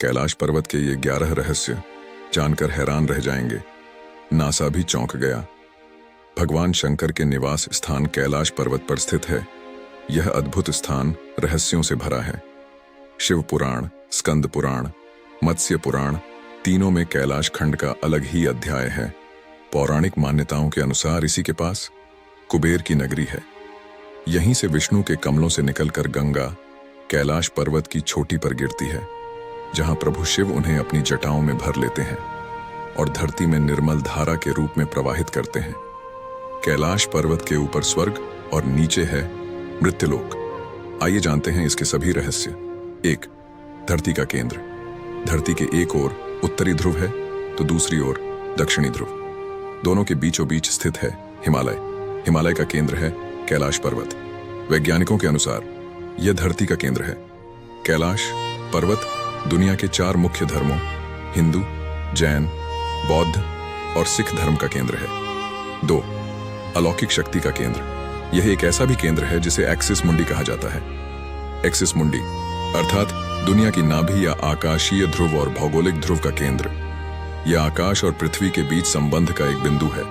कैलाश पर्वत के ये 11 रहस्य जानकर हैरान रह जाएंगे। नासा भी चौंक गया। भगवान शंकर के निवास स्थान कैलाश पर्वत पर स्थित है। यह अद्भुत स्थान रहस्यों से भरा है। शिव पुराण, स्कंद पुराण, मत्स्य पुराण, तीनों में कैलाश खंड का अलग ही अध्याय है। पौराणिक मान्यताओं के अनुसार इसी के पास कुबेर की नगरी है। यहीं से विष्णु के कमलों से निकलकर गंगा कैलाश पर्वत की चोटी पर गिरती है, जहां प्रभु शिव उन्हें अपनी जटाओं में भर लेते हैं और धरती में निर्मल धारा के रूप में प्रवाहित करते हैं। कैलाश पर्वत के ऊपर स्वर्ग और नीचे है मृत्युलोक। आइए जानते हैं इसके सभी रहस्य। 1. धरती का केंद्र। धरती के एक ओर उत्तरी ध्रुव है तो दूसरी ओर दक्षिणी ध्रुव। दोनों के बीचों बीच स्थित है हिमालय। हिमालय का केंद्र है कैलाश पर्वत। वैज्ञानिकों के अनुसार यह धरती का केंद्र है। कैलाश पर्वत दुनिया के 4 मुख्य धर्मों हिंदू, जैन, बौद्ध और सिख धर्म का केंद्र है। 2. अलौकिक शक्ति का केंद्र। यह एक ऐसा भी केंद्र है जिसे एक्सिस मुंडी कहा जाता है। एक्सिस मुंडी अर्थात दुनिया की नाभि या आकाशीय ध्रुव और भौगोलिक ध्रुव का केंद्र। यह आकाश और पृथ्वी के बीच संबंध का एक बिंदु है,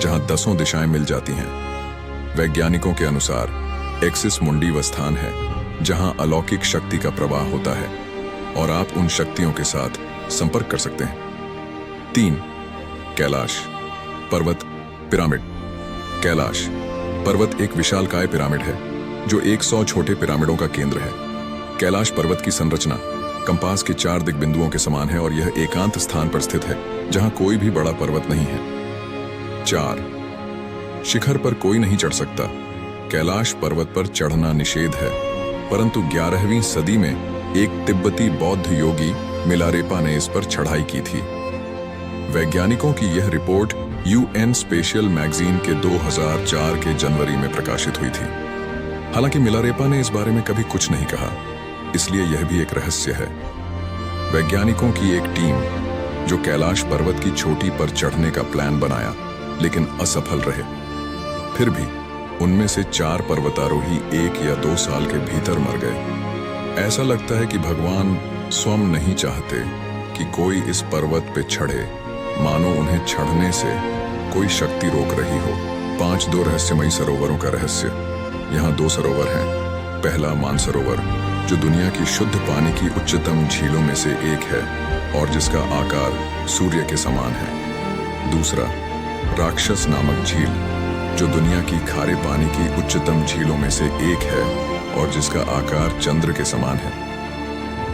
जहां 10 दिशाएं मिल जाती हैं। वैज्ञानिकों के अनुसार एक्सिस मुंडी वह स्थान है जहां अलौकिक शक्ति का प्रवाह होता है और आप उन शक्तियों के साथ संपर्क कर सकते हैं। 3. कैलाश पर्वत पिरामिड। कैलाश पर्वत एक विशालकाय पिरामिड है जो 100 छोटे पिरामिडों का केंद्र है। कैलाश पर्वत की संरचना कंपास के 4 दिग्बिंदुओं के समान है और यह एकांत स्थान पर स्थित है जहां कोई भी बड़ा पर्वत नहीं है। 4. शिखर पर कोई नहीं चढ़ सकता। कैलाश पर्वत पर चढ़ना निषेध है, परंतु 11वीं सदी में एक तिब्बती बौद्ध योगी मिलारेपा ने इस पर चढ़ाई की थी। वैज्ञानिकों की यह रिपोर्ट UN स्पेशल मैगजीन के 2004 के जनवरी में प्रकाशित हुई थी। हालांकि मिलारेपा ने इस बारे में कभी कुछ नहीं कहा, इसलिए यह भी एक रहस्य है। वैज्ञानिकों की एक टीम जो कैलाश पर्वत की चोटी पर चढ़ने का प्लान बनाया, लेकिन असफल रहे। फिर भी उनमें से 4 पर्वतारोही 1 या 2 साल के भीतर मर गए। ऐसा लगता है कि भगवान स्वयं नहीं चाहते कि कोई इस पर्वत पे चढ़े, मानो उन्हें चढ़ने से कोई शक्ति रोक रही हो। 5 2 रहस्यमयी सरोवरों का रहस्य। यहाँ 2 सरोवर हैं। पहला मानसरोवर, जो दुनिया की शुद्ध पानी की उच्चतम झीलों में से एक है और जिसका आकार सूर्य के समान है। दूसरा राक्षस नामक झील, जो दुनिया की खारे पानी की उच्चतम झीलों में से एक है और जिसका आकार चंद्र के समान है।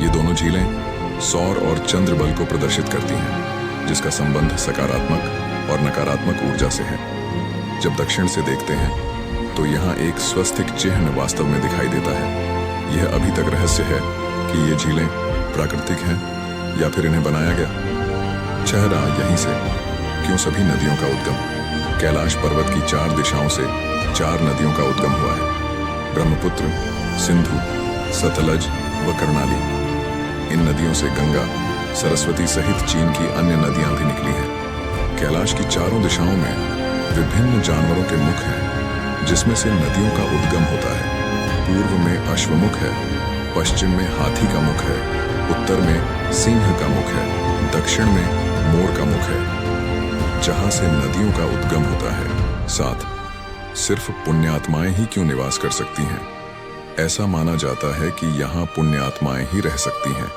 ये दोनों झीलें सौर और चंद्र बल को प्रदर्शित करती हैं, जिसका संबंध सकारात्मक और नकारात्मक ऊर्जा से है। जब दक्षिण से देखते हैं तो यहाँ एक स्वस्तिक चिन्ह वास्तव में दिखाई देता है। यह अभी तक रहस्य है कि ये झीलें प्राकृतिक हैं या फिर इन्हें बनाया गया। चेहरा यहीं से क्यों सभी नदियों का उद्गम। कैलाश पर्वत की 4 दिशाओं से 4 नदियों का उद्गम हुआ है। ब्रह्मपुत्र, सिंधु, सतलज व कर्णाली। इन नदियों से गंगा, सरस्वती सहित चीन की अन्य नदियां भी निकली हैं। कैलाश की 4 दिशाओं में विभिन्न जानवरों के मुख हैं, जिसमें से नदियों का उद्गम होता है। पूर्व में अश्वमुख है, पश्चिम में हाथी का मुख है, उत्तर में सिंह का मुख है, दक्षिण में मोर का मुख है, जहां से नदियों का उद्गम होता है। 7. सिर्फ पुण्यात्माएं ही क्यों निवास कर सकती हैं? ऐसा माना जाता है कि यहाँ पुण्यात्माएं ही रह सकती हैं।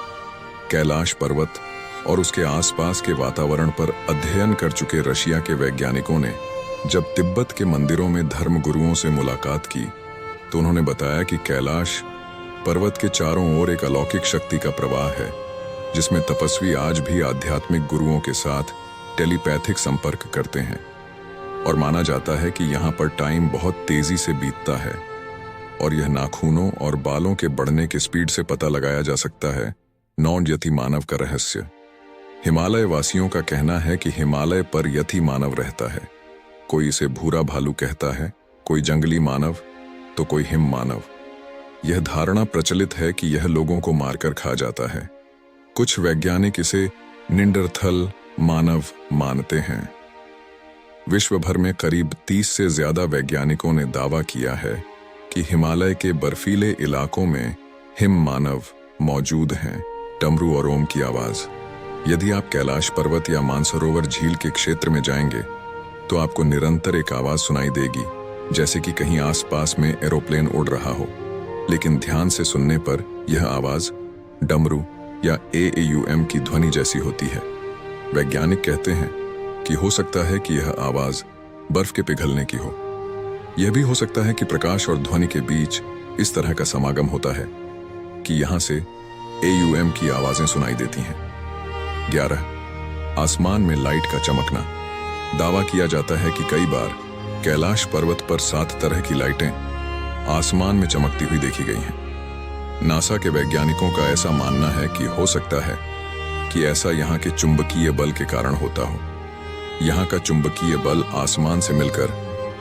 कैलाश पर्वत और उसके आसपास के वातावरण पर अध्ययन कर चुके रशिया के वैज्ञानिकों ने जब तिब्बत के मंदिरों में धर्म गुरुओं से मुलाकात की तो उन्होंने बताया कि कैलाश पर्वत के चारों ओर एक अलौकिक शक्ति का प्रवाह है, जिसमें तपस्वी आज भी आध्यात्मिक गुरुओं के साथ टेलीपैथिक संपर्क करते हैं। और माना जाता है कि यहाँ पर टाइम बहुत तेजी से बीतता है और यह नाखूनों और बालों के बढ़ने के स्पीड से पता लगाया जा सकता है। नॉन यति मानव का रहस्य। हिमालय वासियों का कहना है कि हिमालय पर यति मानव रहता है। कोई इसे भूरा भालू कहता है, कोई जंगली मानव तो कोई हिम मानव। यह धारणा प्रचलित है कि यह लोगों को मारकर खा जाता है। कुछ वैज्ञानिक इसे निंडरथल मानव मानते हैं। विश्व भर में करीब 30 से ज्यादा वैज्ञानिकों ने दावा किया है कि हिमालय के बर्फीले इलाकों में हिम मानव मौजूद हैं। डमरू और ओम की आवाज। यदि आप कैलाश पर्वत या मानसरोवर झील के क्षेत्र में जाएंगे तो आपको निरंतर एक आवाज सुनाई देगी, जैसे कि कहीं आसपास में एरोप्लेन उड़ रहा हो। लेकिन ध्यान से सुनने पर यह आवाज डमरू या AAUM की ध्वनि जैसी होती है। वैज्ञानिक कहते हैं कि हो सकता है कि यह आवाज बर्फ के पिघलने की हो। यह भी हो सकता है कि प्रकाश और ध्वनि के बीच इस तरह का समागम होता है कि यहां से AUM की आवाजें सुनाई देती हैं। 11. आसमान में लाइट का चमकना। दावा किया जाता है कि कई बार कैलाश पर्वत पर 7 तरह की लाइटें आसमान में चमकती हुई देखी गई हैं। नासा के वैज्ञानिकों का ऐसा मानना है कि हो सकता है कि ऐसा यहाँ के चुंबकीय बल के कारण होता हो। यहाँ का चुंबकीय बल आसमान से मिलकर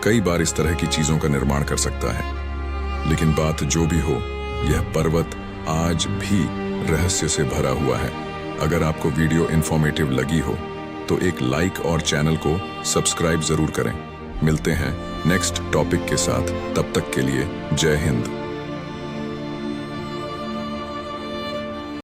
कई बार इस तरह की चीजों का निर्माण कर सकता है। लेकिन बात जो भी हो, यह पर्वत आज भी रहस्य से भरा हुआ है। अगर आपको वीडियो इंफॉर्मेटिव लगी हो तो एक लाइक और चैनल को सब्सक्राइब जरूर करें। मिलते हैं नेक्स्ट टॉपिक के साथ, तब तक के लिए जय हिंद।